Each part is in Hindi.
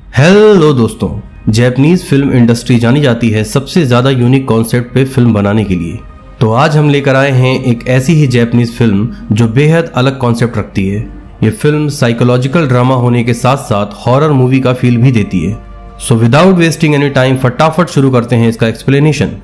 हेलो दोस्तों, जैपनीज फिल्म इंडस्ट्री जानी जाती है सबसे ज्यादा यूनिक कॉन्सेप्ट पे फिल्म बनाने के लिए। तो आज हम लेकर आए हैं एक ऐसी ही जैपनीज फिल्म जो बेहद अलग कॉन्सेप्ट रखती है। ये फिल्म साइकोलॉजिकल ड्रामा होने के साथ साथ हॉरर मूवी का फील भी देती है। So without wasting any time फटाफट शुरू करते हैं इसका एक्सप्लेनेशन।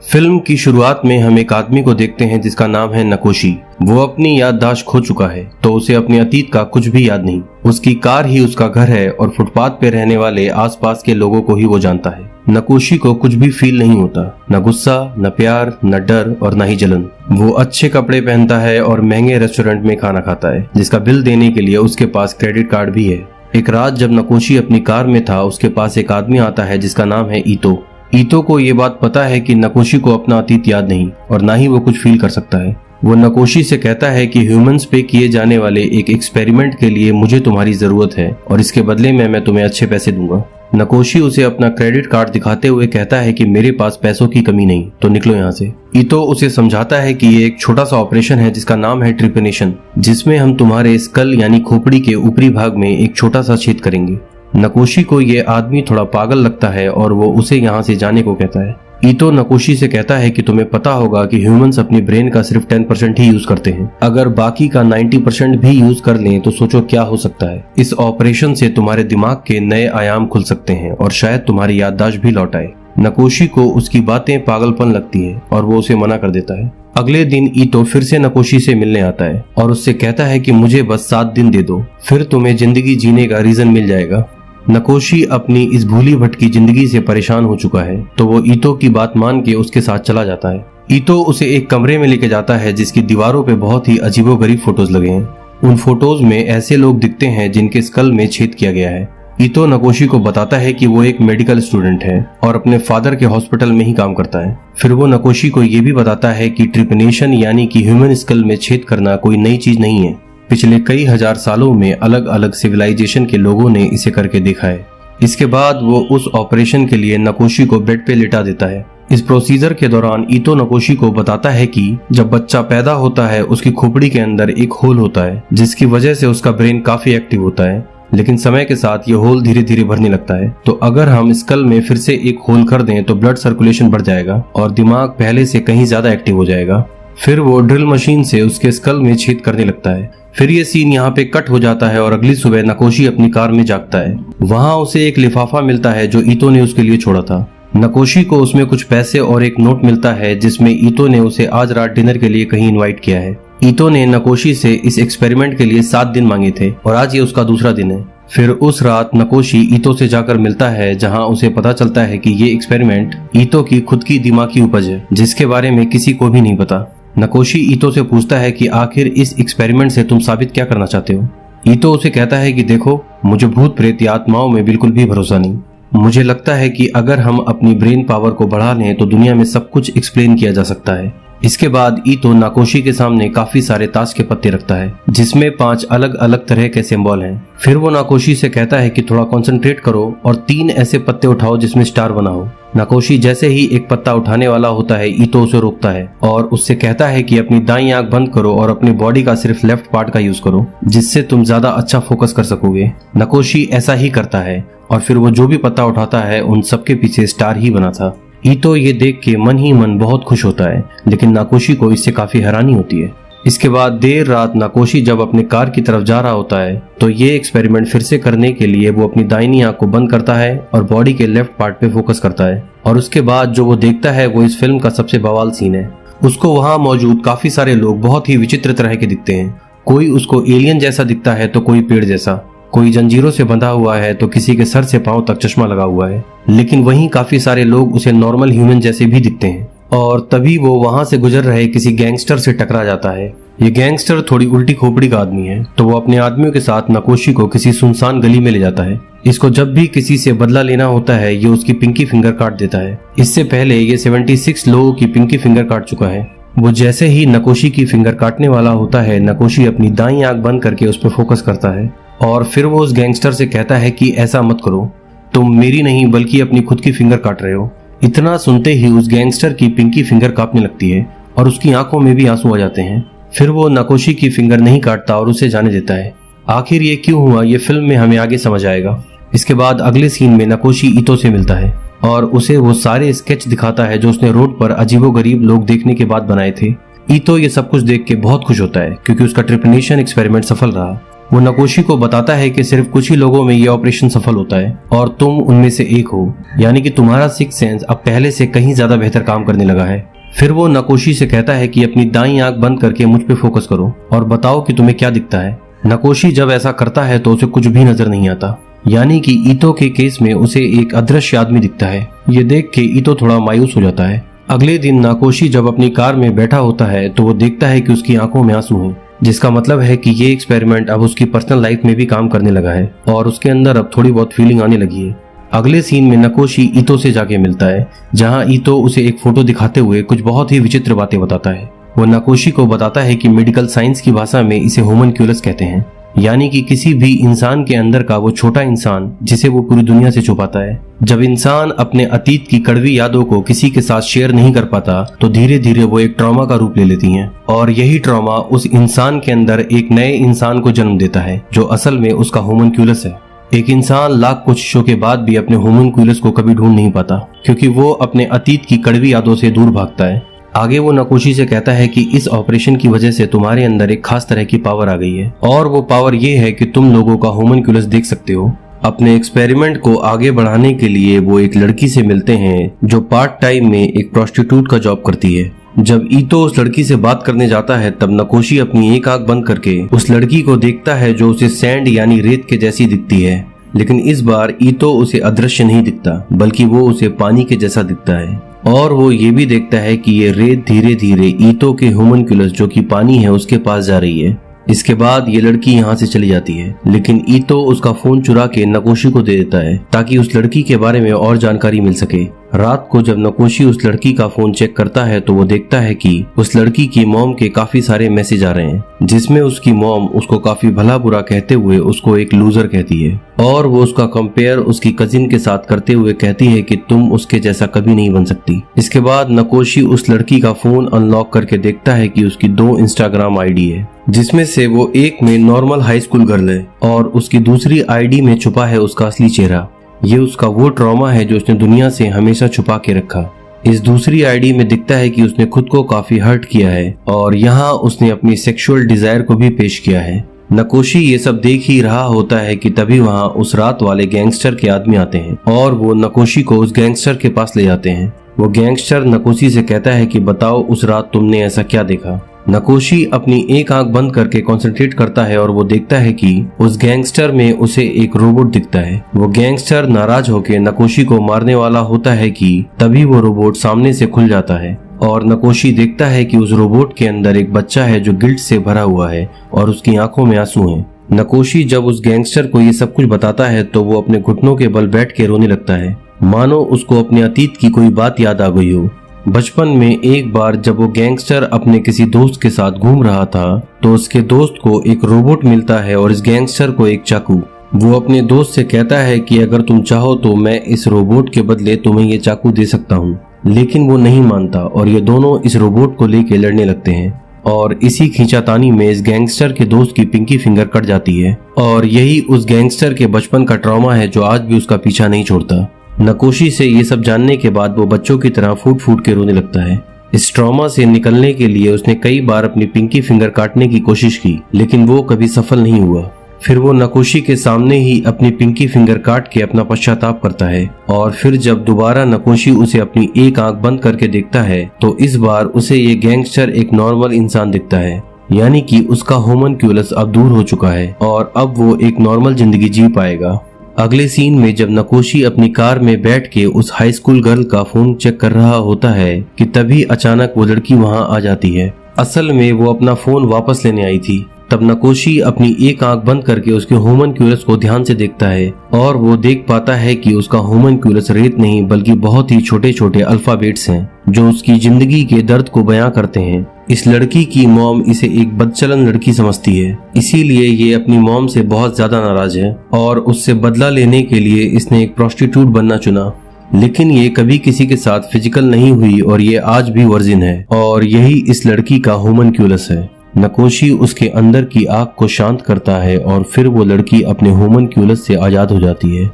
फिल्म की शुरुआत में हम एक आदमी को देखते हैं जिसका नाम है नकोशी। वो अपनी याददाश्त खो चुका है तो उसे अपने अतीत का कुछ भी याद नहीं। उसकी कार ही उसका घर है और फुटपाथ पे रहने वाले आसपास के लोगों को ही वो जानता है। नकोशी को कुछ भी फील नहीं होता, न गुस्सा, न प्यार, न डर और न ही जलन। वो अच्छे कपड़े पहनता है और महंगे रेस्टोरेंट में खाना खाता है जिसका बिल देने के लिए उसके पास क्रेडिट कार्ड भी है। एक रात जब नकोशी अपनी कार में था, उसके पास एक आदमी आता है जिसका नाम है ईतो। ईतो को ये बात पता है कि नकोशी को अपना अतीत याद नहीं और ना ही वो कुछ फील कर सकता है। वो नकोशी से कहता है कि ह्यूमंस पे किए जाने वाले एक एक्सपेरिमेंट के लिए मुझे तुम्हारी जरूरत है और इसके बदले में मैं तुम्हें अच्छे पैसे दूंगा। नकोशी उसे अपना क्रेडिट कार्ड दिखाते हुए कहता है कि मेरे पास पैसों की कमी नहीं, तो निकलो यहाँ से। ईतो उसे समझाता है कि ये एक छोटा सा ऑपरेशन है जिसका नाम है ट्रिपेनेशन, जिसमें हम तुम्हारे स्कल यानी खोपड़ी के ऊपरी भाग में एक छोटा सा छेद करेंगे। नकोशी को ये आदमी थोड़ा पागल लगता है और वो उसे यहाँ से जाने को कहता है। ईतो नकोशी से कहता है कि तुम्हें पता होगा कि ह्यूमंस अपनी ब्रेन का सिर्फ 10% ही यूज करते हैं। अगर बाकी का 90% भी यूज कर लें तो सोचो क्या हो सकता है। इस ऑपरेशन से तुम्हारे दिमाग के नए आयाम खुल सकते हैं और शायद तुम्हारी याददाश्त भी लौट आए। नकोशी को उसकी बातें पागलपन लगती है और वो उसे मना कर देता है। अगले दिन ईतो फिर से नकोशी से मिलने आता है और उससे कहता है कि मुझे बस 7 दिन दे दो, फिर तुम्हें जिंदगी जीने का रीजन मिल जाएगा। नकोशी अपनी इस भूली भटकी जिंदगी से परेशान हो चुका है तो वो ईतो की बात मान के उसके साथ चला जाता है। ईतो उसे एक कमरे में लेके जाता है जिसकी दीवारों पे बहुत ही अजीबोगरीब फोटोज लगे हैं। उन फोटोज में ऐसे लोग दिखते हैं जिनके स्कल में छेद किया गया है। ईतो नकोशी को बताता है कि वो एक मेडिकल स्टूडेंट है और अपने फादर के हॉस्पिटल में ही काम करता है। फिर वो नकोशी को ये भी बताता है कि ट्रिपेनेशन यानी कि ह्यूमन स्कल में छेद करना कोई नई चीज नहीं है। पिछले कई हजार सालों में अलग अलग सिविलाइजेशन के लोगों ने इसे करके देखा है। इसके बाद वो उस ऑपरेशन के लिए नकोशी को बेड पे लिटा देता है। इस प्रोसीजर के दौरान ईतो नकोशी को बताता है कि जब बच्चा पैदा होता है उसकी खोपड़ी के अंदर एक होल होता है जिसकी वजह से उसका ब्रेन काफी एक्टिव होता है, लेकिन समय के साथ ये होल धीरे धीरे भरने लगता है। तो अगर हम स्कल में फिर से एक होल कर दें तो ब्लड सर्कुलेशन बढ़ जाएगा और दिमाग पहले से कहीं ज्यादा एक्टिव हो जाएगा। फिर वो ड्रिल मशीन से उसके स्कल में छेद करने लगता है। फिर ये सीन यहाँ पे कट हो जाता है और अगली सुबह नकोशी अपनी कार में जागता है। वहाँ उसे एक लिफाफा मिलता है जो ईतो ने उसके लिए छोड़ा था। नकोशी को उसमें कुछ पैसे और एक नोट मिलता है जिसमें ईतो ने उसे आज रात डिनर के लिए कहीं इनवाइट किया है। ईतो ने नकोशी से इस एक्सपेरिमेंट के लिए 7 दिन मांगे थे और आज ये उसका दूसरा दिन है। फिर उस रात नकोशी ईतो से जाकर मिलता है जहाँ उसे पता चलता है कि ये एक्सपेरिमेंट ईतो की खुद की दिमागी उपज है जिसके बारे में किसी को भी नहीं पता। नकोशी ईतो से पूछता है कि आखिर इस एक्सपेरिमेंट से तुम साबित क्या करना चाहते हो। ईतो उसे कहता है कि देखो, मुझे भूत प्रेत या आत्माओं में बिल्कुल भी भरोसा नहीं। मुझे लगता है कि अगर हम अपनी ब्रेन पावर को बढ़ा लें तो दुनिया में सब कुछ एक्सप्लेन किया जा सकता है। इसके बाद ईतो नकोशी के सामने काफी सारे ताश के पत्ते रखता है जिसमें 5 अलग अलग तरह के सिंबल हैं। फिर वो नकोशी से कहता है कि थोड़ा कंसंट्रेट करो और 3 ऐसे पत्ते उठाओ जिसमें स्टार बना हो। नकोशी जैसे ही एक पत्ता उठाने वाला होता है, ईतो उसे रोकता है और उससे कहता है कि अपनी दाईं आंख बंद करो और अपनी बॉडी का सिर्फ लेफ्ट पार्ट का यूज करो जिससे तुम ज्यादा अच्छा फोकस कर सकोगे। नकोशी ऐसा ही करता है और फिर वो जो भी पत्ता उठाता है उन सबके पीछे स्टार ही बना था। ईतो ये देख के मन ही मन बहुत खुश होता है, लेकिन नकोशी को इससे काफी हैरानी होती है। इसके बाद देर रात नकोशी जब अपने कार की तरफ जा रहा होता है तो ये एक्सपेरिमेंट फिर से करने के लिए वो अपनी दाहिनी आंख को बंद करता है और बॉडी के लेफ्ट पार्ट पे फोकस करता है। और उसके बाद जो वो देखता है वो इस फिल्म का सबसे बवाल सीन है। उसको वहाँ मौजूद काफी सारे लोग बहुत ही विचित्र तरह के दिखते हैं। कोई उसको एलियन जैसा दिखता है तो कोई पेड़ जैसा, कोई जंजीरों से बंधा हुआ है तो किसी के सर से पांव तक चश्मा लगा हुआ है। लेकिन वहीं काफी सारे लोग उसे नॉर्मल ह्यूमन जैसे भी दिखते हैं। और तभी वो वहां से गुजर रहे किसी गैंगस्टर से टकरा जाता है। ये गैंगस्टर थोड़ी उल्टी खोपड़ी का आदमी है तो वो अपने आदमियों के साथ नकोशी को किसी सुनसान गली में ले जाता है। इसको जब भी किसी से बदला लेना होता है ये उसकी पिंकी फिंगर काट देता है। इससे पहले ये 76 लोगों की पिंकी फिंगर काट चुका है। वो जैसे ही नकोशी की फिंगर काटने वाला होता है, नकोशी अपनी दाईं आंख बंद करके उस पर फोकस करता है और फिर वो उस गैंगस्टर से कहता है कि ऐसा मत करो, तुम मेरी नहीं बल्कि अपनी खुद की फिंगर काट रहे हो। इतना सुनते ही उस गैंगस्टर की पिंकी फिंगर कांपने लगती है और उसकी आंखों में भी आंसू आ जाते हैं। फिर वो नकोशी की फिंगर नहीं काटता और उसे जाने देता है। आखिर ये क्यों हुआ ये फिल्म में हमें आगे समझ आएगा। इसके बाद अगले सीन में नकोशी ईतो से मिलता है और उसे वो सारे स्केच दिखाता है जो उसने रोड पर अजीबोगरीब लोग देखने के बाद बनाए थे। ईतो ये सब कुछ देख के बहुत खुश होता है क्योंकि उसका ट्रिपनेशन एक्सपेरिमेंट सफल रहा। वो नकोशी को बताता है कि सिर्फ कुछ ही लोगों में ये ऑपरेशन सफल होता है और तुम उनमें से एक हो, यानी कि तुम्हारा सिक्स सेंस अब पहले से कहीं ज्यादा बेहतर काम करने लगा है। फिर वो नकोशी से कहता है कि अपनी दाईं आंख बंद करके मुझ पे फोकस करो और बताओ कि तुम्हें क्या दिखता है। नकोशी जब ऐसा करता है तो उसे कुछ भी नजर नहीं आता, यानी कि ईतो के केस में उसे एक अदृश्य आदमी दिखता है। ये देख के ईतो थोड़ा मायूस हो जाता है। अगले दिन नकोशी जब अपनी कार में बैठा होता है तो वो देखता है कि उसकी आंखों में आंसू हैं, जिसका मतलब है कि ये एक्सपेरिमेंट अब उसकी पर्सनल लाइफ में भी काम करने लगा है और उसके अंदर अब थोड़ी बहुत फीलिंग आने लगी है। अगले सीन में नकोशी ईतो से जाके मिलता है, जहां ईतो उसे एक फोटो दिखाते हुए कुछ बहुत ही विचित्र बातें बताता है। वो नकोशी को बताता है कि मेडिकल साइंस की भाषा में इसे होमनक्यूलस कहते हैं, यानी कि किसी भी इंसान के अंदर का वो छोटा इंसान जिसे वो पूरी दुनिया से छुपाता है। जब इंसान अपने अतीत की कड़वी यादों को किसी के साथ शेयर नहीं कर पाता तो धीरे धीरे वो एक ट्रॉमा का रूप ले लेती हैं और यही ट्रॉमा उस इंसान के अंदर एक नए इंसान को जन्म देता है जो असल में उसका होमनक्यूलस है। एक इंसान लाख कोशिशों के बाद भी अपने होमनक्यूलस को कभी ढूंढ नहीं पाता क्योंकि वो अपने अतीत की कड़वी यादों से दूर भागता है। आगे वो नकोशी से कहता है कि इस ऑपरेशन की वजह से तुम्हारे अंदर एक खास तरह की पावर आ गई है और वो पावर ये है कि तुम लोगों का होमनक्यूलस देख सकते हो। अपने एक्सपेरिमेंट को आगे बढ़ाने के लिए वो एक लड़की से मिलते हैं जो पार्ट टाइम में एक प्रोस्टिट्यूट का जॉब करती है। जब ईतो उस लड़की से बात करने जाता है तब नकोशी अपनी एक आंख बंद करके उस लड़की को देखता है जो उसे सैंड यानी रेत के जैसी दिखती है, लेकिन इस बार ईतो उसे अदृश्य नहीं दिखता बल्कि वो उसे पानी के जैसा दिखता है और वो ये भी देखता है कि ये रेत धीरे धीरे ईतो के होमनक्यूलस जो कि पानी है उसके पास जा रही है। इसके बाद ये लड़की यहाँ से चली जाती है, लेकिन ईतो उसका फोन चुरा के नकोशी को दे देता है ताकि उस लड़की के बारे में और जानकारी मिल सके। रात को जब नकोशी उस लड़की का फोन चेक करता है तो वो देखता है कि उस लड़की की मॉम के काफी सारे मैसेज आ रहे हैं जिसमें उसकी मॉम उसको काफी भला बुरा कहते हुए उसको एक लूजर कहती है और वो उसका कंपेयर उसकी कजिन के साथ करते हुए कहती है कि तुम उसके जैसा कभी नहीं बन सकती। इसके बाद नकोशी उस लड़की का फोन अनलॉक करके देखता है कि उसकी 2 इंस्टाग्राम आईडी है, जिसमें से वो एक में नॉर्मल हाई स्कूल गर्ल है और उसकी दूसरी आईडी में छुपा है उसका असली चेहरा। ये उसका वो ट्रॉमा है जो उसने दुनिया से हमेशा छुपा के रखा। इस दूसरी आईडी में दिखता है कि उसने खुद को काफी हर्ट किया है और यहाँ उसने अपनी सेक्सुअल डिजायर को भी पेश किया है। नकोशी ये सब देख ही रहा होता है कि तभी वहाँ उस रात वाले गैंगस्टर के आदमी आते हैं और वो नकोशी को उस गैंगस्टर के पास ले जाते हैं। वो गैंगस्टर नकोशी से कहता है कि बताओ उस रात तुमने ऐसा क्या देखा। नकोशी अपनी एक आंख बंद करके कंसंट्रेट करता है और वो देखता है कि उस गैंगस्टर में उसे एक रोबोट दिखता है। वो गैंगस्टर नाराज होकर नकोशी को मारने वाला होता है कि तभी वो रोबोट सामने से खुल जाता है और नकोशी देखता है कि उस रोबोट के अंदर एक बच्चा है जो गिल्ट से भरा हुआ है और उसकी आंखों में आंसू हैं। नकोशी जब उस गैंगस्टर को ये सब कुछ बताता है तो वो अपने घुटनों के बल बैठ के रोने लगता है, मानो उसको अपने अतीत की कोई बात याद आ गई हो। बचपन में एक बार जब वो गैंगस्टर अपने किसी दोस्त के साथ घूम रहा था तो उसके दोस्त को एक रोबोट मिलता है और इस गैंगस्टर को एक चाकू। वो अपने दोस्त से कहता है कि अगर तुम चाहो तो मैं इस रोबोट के बदले तुम्हें ये चाकू दे सकता हूँ, लेकिन वो नहीं मानता और ये दोनों इस रोबोट को लेके लड़ने लगते हैं और इसी खींचातानी में इस गैंगस्टर के दोस्त की पिंकी फिंगर कट जाती है और यही उस गैंगस्टर के बचपन का ट्रॉमा है जो आज भी उसका पीछा नहीं छोड़ता। नकोशी से ये सब जानने के बाद वो बच्चों की तरह फूट फूट के रोने लगता है। इस ट्रॉमा से निकलने के लिए उसने कई बार अपनी पिंकी फिंगर काटने की कोशिश की, लेकिन वो कभी सफल नहीं हुआ। फिर वो नकोशी के सामने ही अपनी पिंकी फिंगर काट के अपना पश्चाताप करता है और फिर जब दोबारा नकोशी उसे अपनी एक आंख बंद करके देखता है तो इस बार उसे ये गैंगस्टर एक नॉर्मल इंसान दिखता है, यानी कि उसका होमनक्यूलस अब दूर हो चुका है और अब वो एक नॉर्मल जिंदगी जी पाएगा। अगले सीन में जब नकोशी अपनी कार में बैठ के उस हाई स्कूल गर्ल का फोन चेक कर रहा होता है कि तभी अचानक वो लड़की वहां आ जाती है। असल में वो अपना फोन वापस लेने आई थी। तब नकोशी अपनी एक आंख बंद करके उसके होमनक्यूलस को ध्यान से देखता है और वो देख पाता है कि उसका होमनक्यूलस रेत नहीं बल्कि बहुत ही छोटे छोटे अल्फाबेट्स हैं जो उसकी जिंदगी के दर्द को बयां करते हैं। इस लड़की की मॉम इसे एक बदचलन लड़की समझती है, इसीलिए ये अपनी मॉम से बहुत ज्यादा नाराज है और उससे बदला लेने के लिए इसने एक प्रोस्टिट्यूट बनना चुना। लेकिन ये कभी किसी के साथ फिजिकल नहीं हुई और ये आज भी वर्जिन है और यही इस लड़की का होमनक्यूलस है। नकोशी उसके अंदर की आग को शांत करता है और फिर वो लड़की अपने होमनक्यूलस से आजाद हो जाती है।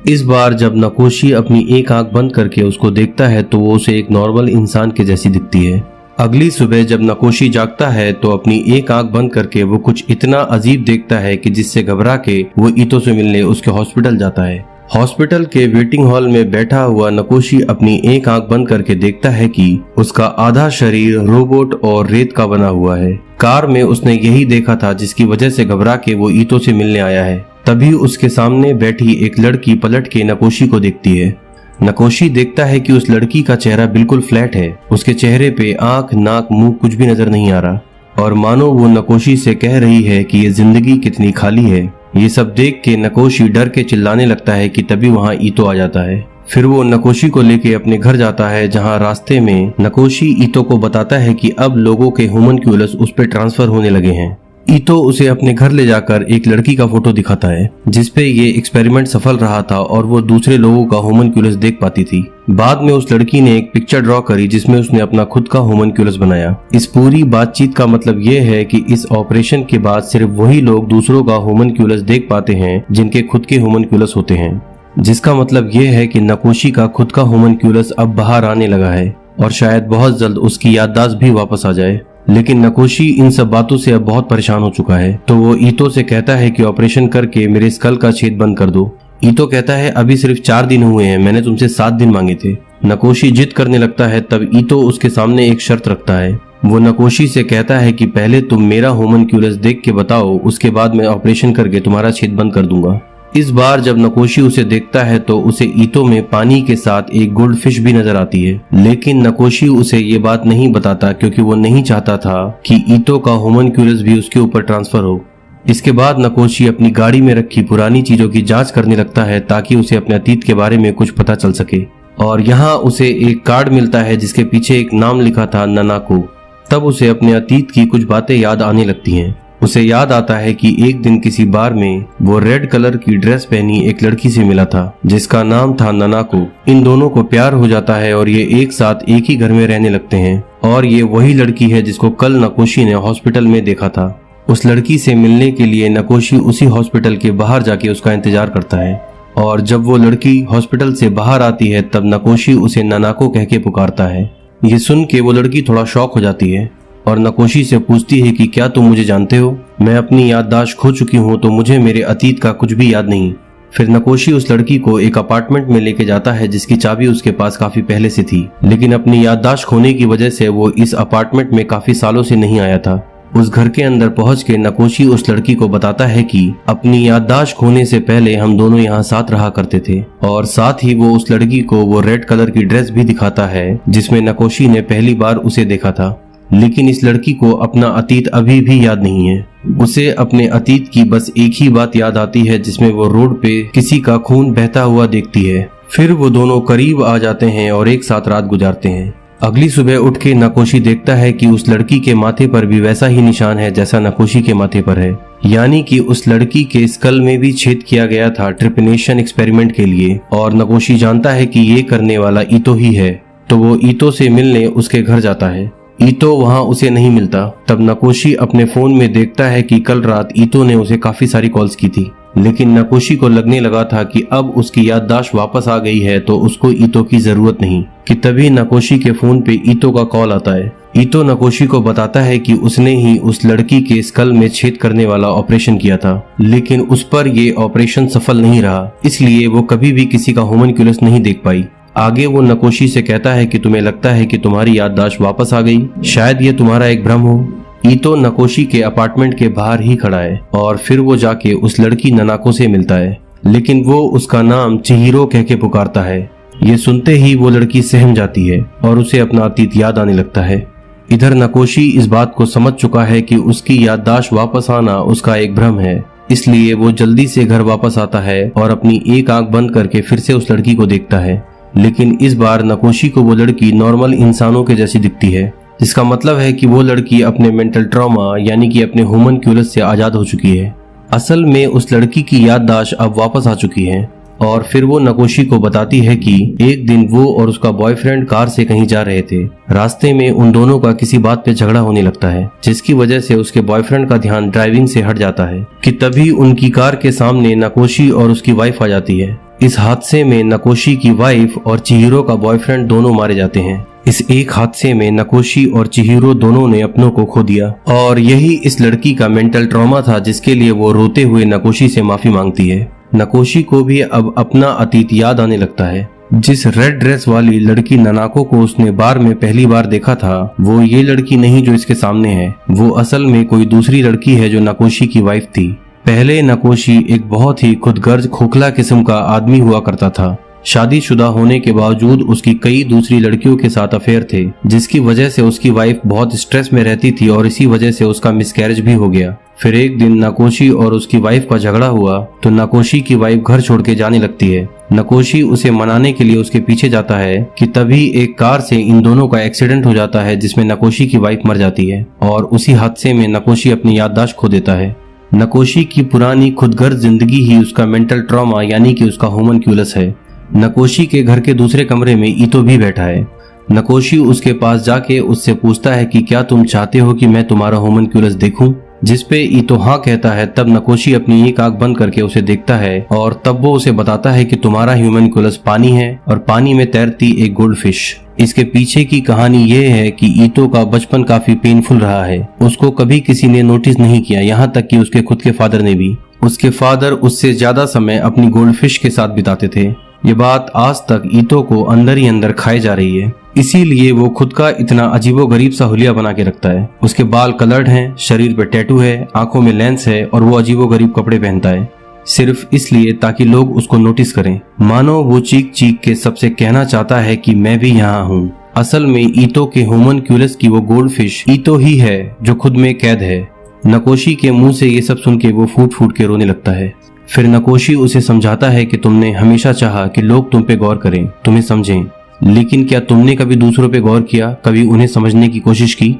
इस बार जब नकोशी अपनी एक आंख बंद करके उसको देखता है तो वो उसे एक नॉर्मल इंसान के जैसी दिखती है। अगली सुबह जब नकोशी जागता है तो अपनी एक आंख बंद करके वो कुछ इतना अजीब देखता है कि जिससे घबरा के वो ईतो से मिलने उसके हॉस्पिटल जाता है। हॉस्पिटल के वेटिंग हॉल में बैठा हुआ नकोशी अपनी एक आंख बंद करके देखता है कि उसका आधा शरीर रोबोट और रेत का बना हुआ है। कार में उसने यही देखा था जिसकी वजह से घबरा के वो ईतो से मिलने आया है। तभी उसके सामने बैठी एक लड़की पलट के नकोशी को देखती है। नकोशी देखता है कि उस लड़की का चेहरा बिल्कुल फ्लैट है। उसके चेहरे पे आंख, नाक, मुंह कुछ भी नजर नहीं आ रहा और मानो वो नकोशी से कह रही है कि ये जिंदगी कितनी खाली है। ये सब देख के नकोशी डर के चिल्लाने लगता है कि तभी वहाँ ईतो आ जाता है। फिर वो नकोशी को लेके अपने घर जाता है, जहाँ रास्ते में नकोशी ईतो को बताता है कि अब लोगों के होमनक्यूलस उस पर ट्रांसफर होने लगे हैं। ईतो उसे अपने घर ले जाकर एक लड़की का फोटो दिखाता है जिसपे ये एक्सपेरिमेंट सफल रहा था और वो दूसरे लोगों का होमनक्यूलस देख पाती थी। बाद में उस लड़की ने एक पिक्चर ड्रॉ करी जिसमें उसने अपना खुद का होमनक्यूलस बनाया। इस पूरी बातचीत का मतलब ये है कि इस ऑपरेशन के बाद सिर्फ वही लोग दूसरों का होमनक्यूलस देख पाते हैं जिनके खुद के होमनक्यूलस होते हैं, जिसका मतलब ये है कि नकोशी का खुद का होमनक्यूलस अब बाहर आने लगा है और शायद बहुत जल्द उसकी याददाश्त भी वापस आ जाए। लेकिन नकोशी इन सब बातों से अब बहुत परेशान हो चुका है, तो वो ईतो से कहता है कि ऑपरेशन करके मेरे स्कल का छेद बंद कर दो। ईतो कहता है अभी सिर्फ 4 दिन हुए हैं, मैंने तुमसे 7 दिन मांगे थे। नकोशी जिद करने लगता है, तब ईतो उसके सामने एक शर्त रखता है। वो नकोशी से कहता है कि पहले तुम मेरा होमनक्यूलस देख के बताओ, उसके बाद मैं ऑपरेशन करके तुम्हारा छेद बंद कर दूंगा। इस बार जब नकोशी उसे देखता है तो उसे ईतो में पानी के साथ एक गोल्ड फिश भी नजर आती है, लेकिन नकोशी उसे ये बात नहीं बताता क्योंकि वो नहीं चाहता था कि ईतो का होमनक्यूलस भी उसके ऊपर ट्रांसफर हो। इसके बाद नकोशी अपनी गाड़ी में रखी पुरानी चीजों की जांच करने लगता है ताकि उसे अपने अतीत के बारे में कुछ पता चल सके, और यहाँ उसे एक कार्ड मिलता है जिसके पीछे एक नाम लिखा था, ननाको। तब उसे अपने अतीत की कुछ बातें याद आने लगती हैं। उसे याद आता है कि एक दिन किसी बार में वो रेड कलर की ड्रेस पहनी एक लड़की से मिला था जिसका नाम था ननाको। इन दोनों को प्यार हो जाता है और ये एक साथ एक ही घर में रहने लगते हैं, और ये वही लड़की है जिसको कल नकोशी ने हॉस्पिटल में देखा था। उस लड़की से मिलने के लिए नकोशी उसी हॉस्पिटल के बाहर जाके उसका इंतजार करता है, और जब वो लड़की हॉस्पिटल से बाहर आती है तब नकोशी उसे ननाको कह के पुकारता है। ये सुन के वो लड़की थोड़ा शॉक हो जाती है और नकोशी से पूछती है कि क्या तुम मुझे जानते हो? मैं अपनी याददाश्त खो चुकी हूँ तो मुझे मेरे अतीत का कुछ भी याद नहीं। फिर नकोशी उस लड़की को एक अपार्टमेंट में लेके जाता है जिसकी चाबी उसके पास काफी पहले से थी, लेकिन अपनी याददाश्त खोने की वजह से वो इस अपार्टमेंट में काफी सालों से नहीं आया था। उस घर के अंदर पहुंच के नकोशी उस लड़की को बताता है कि अपनी याददाश्त खोने से पहले हम दोनों यहाँ साथ रहा करते थे, और साथ ही वो उस लड़की को वो रेड कलर की ड्रेस भी दिखाता है जिसमें नकोशी ने पहली बार उसे देखा था। लेकिन इस लड़की को अपना अतीत अभी भी याद नहीं है। उसे अपने अतीत की बस एक ही बात याद आती है जिसमें वो रोड पे किसी का खून बहता हुआ देखती है। फिर वो दोनों करीब आ जाते हैं और एक साथ रात गुजारते हैं। अगली सुबह उठ के नकोशी देखता है कि उस लड़की के माथे पर भी वैसा ही निशान है जैसा नकोशी के माथे पर है, यानी कि उस लड़की के स्कल में भी छेद किया गया था ट्रिपनेशन एक्सपेरिमेंट के लिए, और नकोशी जानता है कि ये करने वाला ईतो ही है। तो वो ईतो से मिलने उसके घर जाता है। ईतो वहाँ उसे नहीं मिलता। तब नकोशी अपने फोन में देखता है कि कल रात ईतो ने उसे काफी सारी कॉल्स की थी, लेकिन नकोशी को लगने लगा था कि अब उसकी याददाश्त वापस आ गई है तो उसको ईतो की जरूरत नहीं, कि तभी नकोशी के फोन पे ईतो का कॉल आता है। ईतो नकोशी को बताता है कि उसने ही उस लड़की के स्कल में छेद करने वाला ऑपरेशन किया था, लेकिन उस पर ये ऑपरेशन सफल नहीं रहा, इसलिए वो कभी भी किसी का होमनक्यूलस नहीं देख पाई। आगे वो नकोशी से कहता है कि तुम्हें लगता है कि तुम्हारी याददाश्त वापस आ गई, शायद ये तुम्हारा एक भ्रम हो। ईतो नकोशी के अपार्टमेंट के बाहर ही खड़ा है और फिर वो जाके उस लड़की ननाको से मिलता है, लेकिन वो उसका नाम चिहिरो कह के पुकारता है। ये सुनते ही वो लड़की सहम जाती है और उसे अपना अतीत याद आने लगता है। इधर नकोशी इस बात को समझ चुका है कि उसकी याददाश्त वापस आना उसका एक भ्रम है, इसलिए वो जल्दी से घर वापस आता है और अपनी एक आंख बंद करके फिर से उस लड़की को देखता है। लेकिन इस बार नकोशी को वो लड़की नॉर्मल इंसानों के जैसी दिखती है, जिसका मतलब है कि वो लड़की अपने मेंटल ट्रॉमा यानी कि अपने होमनक्यूलस से आजाद हो चुकी है। असल में उस लड़की की याददाश्त अब वापस आ चुकी है, और फिर वो नकोशी को बताती है कि एक दिन वो और उसका बॉयफ्रेंड कार से कहीं जा रहे थे। रास्ते में उन दोनों का किसी बात पे झगड़ा होने लगता है, जिसकी वजह से उसके बॉयफ्रेंड का ध्यान ड्राइविंग से हट जाता है कि तभी उनकी कार के सामने नकोशी और उसकी वाइफ आ जाती है। इस हादसे में नकोशी की वाइफ और चिहिरो का बॉयफ्रेंड दोनों मारे जाते हैं। इस एक हादसे में नकोशी और चिहिरो दोनों ने अपनों को खो दिया और यही इस लड़की का मेंटल ट्रॉमा था जिसके लिए वो रोते हुए नकोशी से माफी मांगती है। नकोशी को भी अब अपना अतीत याद आने लगता है। जिस रेड ड्रेस वाली लड़की ननाको को उसने बार में पहली बार देखा था, वो ये लड़की नहीं जो इसके सामने है। वो असल में कोई दूसरी लड़की है जो नकोशी की वाइफ थी। पहले नकोशी एक बहुत ही खुदगर्ज खोखला किस्म का आदमी हुआ करता था। शादीशुदा होने के बावजूद उसकी कई दूसरी लड़कियों के साथ अफेयर थे, जिसकी वजह से उसकी वाइफ बहुत स्ट्रेस में रहती थी और इसी वजह से उसका मिसकैरेज भी हो गया। फिर एक दिन नकोशी और उसकी वाइफ का झगड़ा हुआ तो नकोशी की वाइफ घर छोड़ के जाने लगती है। नकोशी उसे मनाने के लिए उसके पीछे जाता है कि तभी एक कार से इन दोनों का एक्सीडेंट हो जाता है जिसमें नकोशी की वाइफ मर जाती है और उसी हादसे में नकोशी अपनी याददाश्त खो देता है। नकोशी की पुरानी खुदगर्ज जिंदगी ही उसका मेंटल ट्रॉमा यानी कि उसका होमनक्यूलस है। नकोशी के घर के दूसरे कमरे में ईतो भी बैठा है। नकोशी उसके पास जाके उससे पूछता है कि क्या तुम चाहते हो कि मैं तुम्हारा होमनक्यूलस देखूं? जिस पे ईतो हाँ कहता है। तब नकोशी अपनी एक आंख बंद करके उसे देखता है और तब वो उसे बताता है कि तुम्हारा होमनक्यूलस पानी है और पानी में तैरती एक गोल्डफिश। इसके पीछे की कहानी ये है कि ईतो का बचपन काफी पेनफुल रहा है। उसको कभी किसी ने नोटिस नहीं किया, यहाँ तक कि उसके खुद के फादर ने भी। उसके फादर उससे ज्यादा समय अपनी गोल्डफिश के साथ बिताते थे। ये बात आज तक ईतो को अंदर ही अंदर खाई जा रही है, इसीलिए वो खुद का इतना अजीबोगरीब सा हुलिया बना के रखता है। उसके बाल कलर्ड हैं, शरीर पे टैटू है, आंखों में लेंस है और वो अजीबोगरीब कपड़े पहनता है सिर्फ इसलिए ताकि लोग उसको नोटिस करें। मानो वो चीख चीख के सबसे कहना चाहता है कि मैं भी यहाँ हूँ। असल में ईतो के होमनक्यूलस की वो गोल्डफिश ईतो ही है जो खुद में कैद है। नकोशी के मुंह से ये सब सुन के वो फूट फूट के रोने लगता है। फिर नकोशी उसे समझाता है कि तुमने हमेशा चाहा कि लोग तुम पे गौर करें, तुम्हें समझें, लेकिन क्या तुमने कभी दूसरों पे गौर किया, कभी उन्हें समझने की कोशिश की?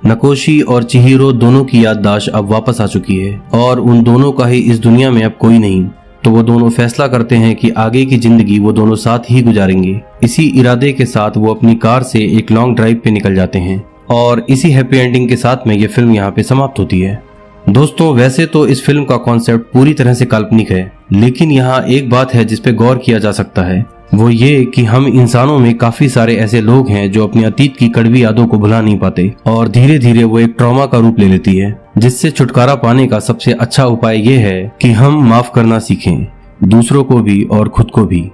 नकोशी और चिहिरो दोनों की याददाश्त अब वापस आ चुकी है और उन दोनों का ही इस दुनिया में अब कोई नहीं। तो वो दोनों फैसला करते हैं कि आगे की जिंदगी वो दोनों साथ ही गुजारेंगे। इसी इरादे के साथ वो अपनी कार से एक लॉन्ग ड्राइव पे निकल जाते हैं और इसी हैप्पी एंडिंग के साथ में ये फिल्म यहाँ पे समाप्त होती है। दोस्तों, वैसे तो इस फिल्म का कॉन्सेप्ट पूरी तरह से काल्पनिक है, लेकिन यहाँ एक बात है जिस पे गौर किया जा सकता है, वो ये कि हम इंसानों में काफी सारे ऐसे लोग हैं जो अपने अतीत की कड़वी यादों को भुला नहीं पाते और धीरे धीरे वो एक ट्रॉमा का रूप ले लेती है, जिससे छुटकारा पाने का सबसे अच्छा उपाय ये है कि हम माफ करना सीखें, दूसरों को भी और खुद को भी।